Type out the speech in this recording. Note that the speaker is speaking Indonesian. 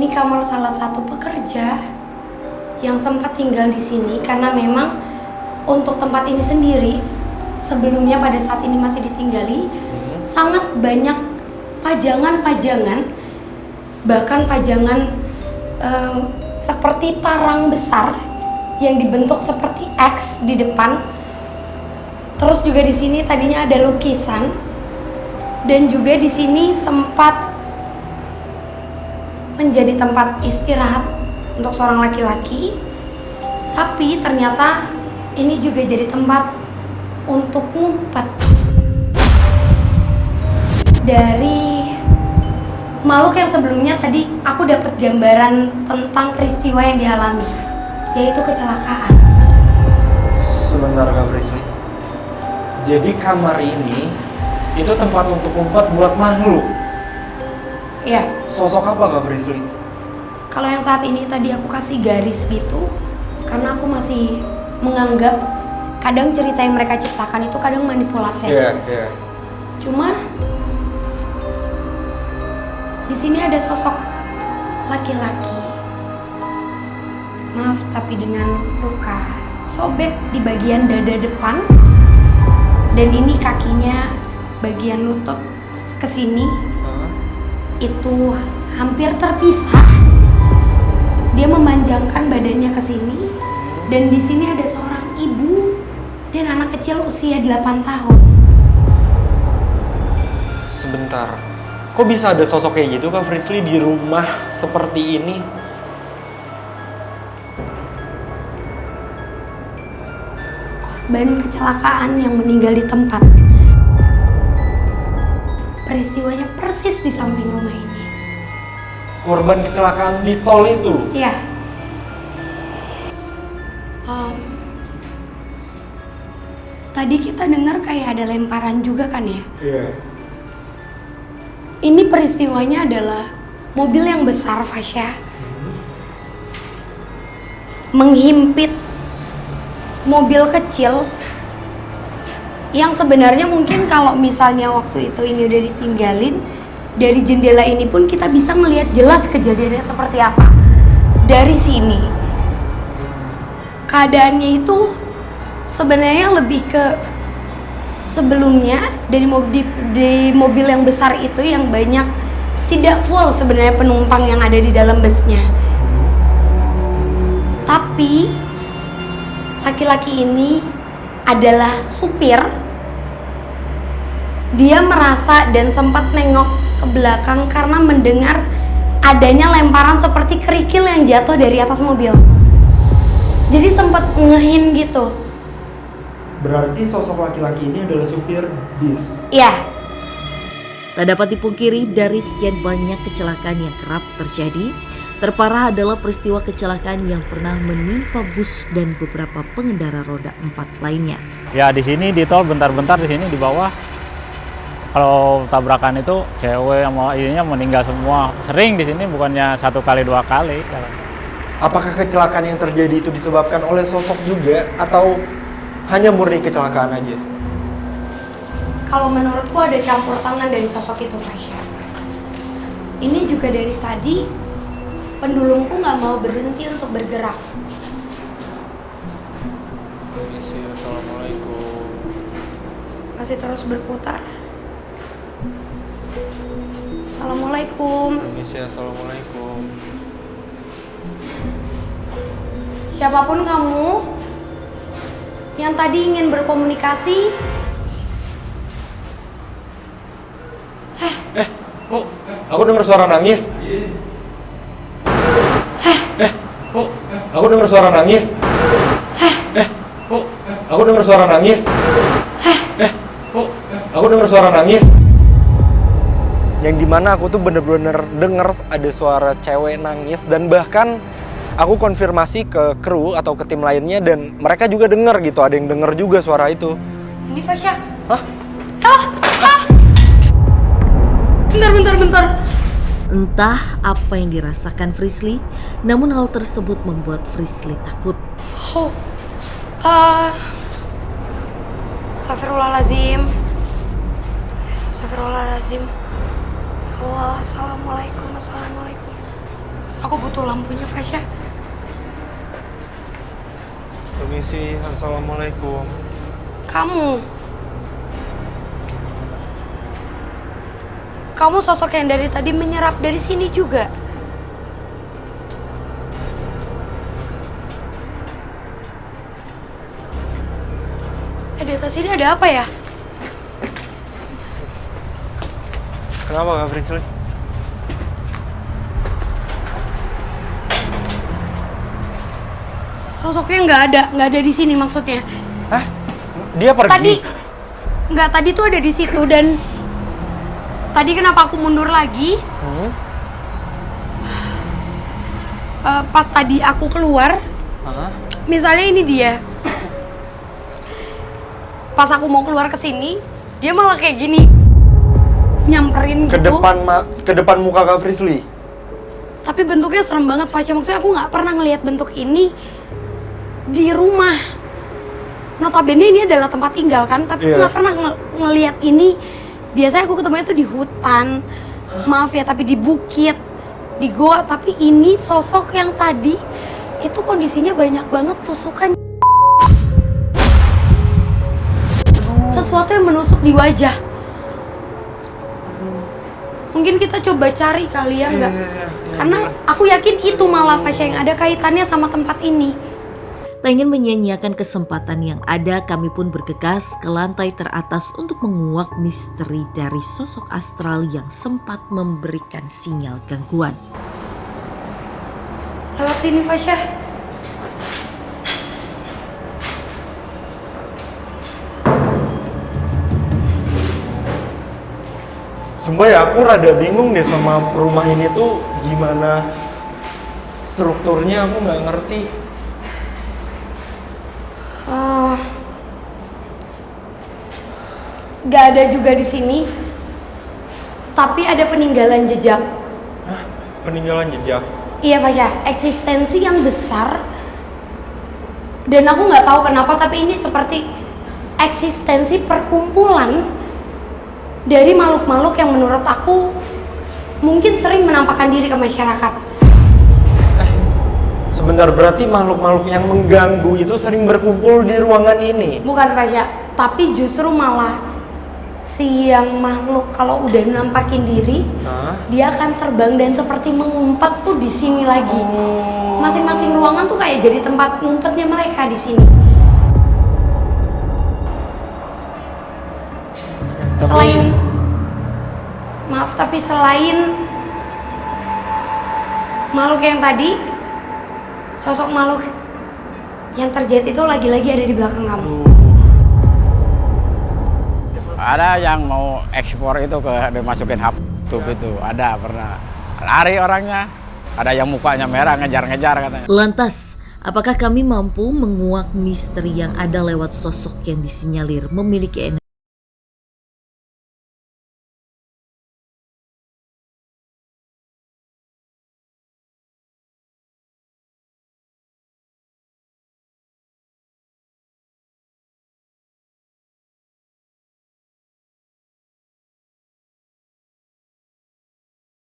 Ini kamar salah satu pekerja yang sempat tinggal di sini karena memang untuk tempat ini sendiri sebelumnya pada saat ini masih ditinggali sangat banyak pajangan-pajangan, bahkan pajangan seperti parang besar yang dibentuk seperti X di depan. Terus juga di sini tadinya ada lukisan dan juga di sini sempat menjadi tempat istirahat untuk seorang laki-laki, tapi ternyata ini juga jadi tempat untuk ngumpet. Dari makhluk yang sebelumnya tadi aku dapat gambaran tentang peristiwa yang dialami, yaitu kecelakaan. Sebentar Kak Frisly. Jadi kamar ini itu tempat untuk ngumpet buat makhluk. Iya. Sosok apa Kak Frisly? Kalau yang saat ini tadi aku kasih garis gitu, karena aku masih menganggap kadang cerita yang mereka ciptakan itu kadang manipulatif. Iya. Cuma di sini ada sosok laki-laki. Maaf, tapi dengan luka sobek di bagian dada depan, dan ini kakinya bagian lutut kesini itu hampir terpisah. Dia memanjangkan badannya ke sini, dan di sini ada seorang ibu dan anak kecil usia 8 tahun. Sebentar. Kok bisa ada sosok kayak gitu Kak Frisly di rumah seperti ini? Korban kecelakaan yang meninggal di tempat. Peristiwanya persis di samping rumah ini. Korban kecelakaan di tol itu? Iya. Tadi kita dengar kayak ada lemparan juga kan ya? Iya. Ini peristiwanya adalah mobil yang besar, Fasya, menghimpit mobil kecil yang sebenarnya mungkin kalau misalnya waktu itu ini udah ditinggalin, dari jendela ini pun kita bisa melihat jelas kejadiannya seperti apa. Dari sini keadaannya itu sebenarnya lebih ke sebelumnya dari mobil yang besar itu yang banyak tidak full sebenarnya penumpang yang ada di dalam busnya. Tapi laki-laki ini adalah supir. Dia merasa dan sempat nengok ke belakang karena mendengar adanya lemparan seperti kerikil yang jatuh dari atas mobil. Jadi sempat ngehin gitu. Berarti sosok laki-laki ini adalah supir bis? Iya. Tak dapat dipungkiri dari sekian banyak kecelakaan yang kerap terjadi, terparah adalah peristiwa kecelakaan yang pernah menimpa bus dan beberapa pengendara roda 4 lainnya. Ya di sini di tol bentar-bentar di sini di bawah. Kalau tabrakan itu cewek sama ininya meninggal semua. Sering di sini, bukannya 1 kali 2 kali. Apakah kecelakaan yang terjadi itu disebabkan oleh sosok juga atau hanya murni kecelakaan aja? Kalau menurutku ada campur tangan dari sosok itu, Fasya. Ini juga dari tadi pendulumku nggak mau berhenti untuk bergerak. Assalamualaikum. Masih terus berputar. Assalamualaikum. Assalamualaikum. Siapapun kamu yang tadi ingin berkomunikasi. Kok aku dengar suara nangis? Kok aku dengar suara nangis? Kok aku dengar suara nangis? Kok aku dengar suara nangis? Yang dimana aku tuh bener-bener denger ada suara cewek nangis, dan bahkan aku konfirmasi ke kru atau ke tim lainnya dan mereka juga denger gitu, ada yang denger juga suara itu. Ini Fasya. Hah? Bentar. Entah apa yang dirasakan Frisly, namun hal tersebut membuat Frisly takut. Astagfirullahaladzim. Ya Allah, assalamualaikum. Aku butuh lampunya, Fasya. Permisi, assalamualaikum. Kamu sosok yang dari tadi menyerap dari sini juga. Di atas sini ada apa ya? Kenapa Kak Frisly? Sosoknya nggak ada di sini maksudnya. Hah? Dia pergi? Tadi tuh ada di situ dan tadi kenapa aku mundur lagi? Pas tadi aku keluar, misalnya ini dia. Pas aku mau keluar ke sini, dia malah kayak gini, nyamperin Ke gitu. depan muka Kak Frisly? Tapi bentuknya serem banget, Fasya. Maksudnya aku nggak pernah ngelihat bentuk ini di rumah. Notabene ini adalah tempat tinggal kan, tapi aku nggak pernah ngelihat ini. Biasanya aku ketemunya tuh di hutan, maaf ya, tapi di bukit, di goa. Tapi ini sosok yang tadi itu kondisinya banyak banget tusukan. Sesuatu yang menusuk di wajah. Mungkin kita coba cari kali ya, enggak? Karena aku yakin itu malah Fasya yang ada kaitannya sama tempat ini. Tak ingin menyia-nyiakan kesempatan yang ada, kami pun bergegas ke lantai teratas untuk menguak misteri dari sosok astral yang sempat memberikan sinyal gangguan. Lewat sini, Fasya. Sumpah ya, aku rada bingung deh sama rumah ini tuh gimana strukturnya, aku nggak ngerti. Gak ada juga di sini. Tapi ada peninggalan jejak. Hah? Peninggalan jejak? Iya, Fasya, eksistensi yang besar. Dan aku nggak tahu kenapa, tapi ini seperti eksistensi perkumpulan dari makhluk-makhluk yang menurut aku mungkin sering menampakkan diri ke masyarakat. Sebentar, berarti makhluk-makhluk yang mengganggu itu sering berkumpul di ruangan ini? Bukan, Fasya, tapi justru malah si yang makhluk kalau udah nampakin diri, dia akan terbang dan seperti mengumpat tuh di sini lagi. Masing-masing ruangan tuh kayak jadi tempat ngumpetnya mereka di sini. Selain makhluk yang tadi, sosok makhluk yang terjadi itu lagi-lagi ada di belakang kamu. Ada yang mau ekspor itu dimasukin hap itu, ada pernah lari orangnya, ada yang mukanya merah ngejar-ngejar katanya. Lantas, apakah kami mampu menguak misteri yang ada lewat sosok yang disinyalir memiliki energi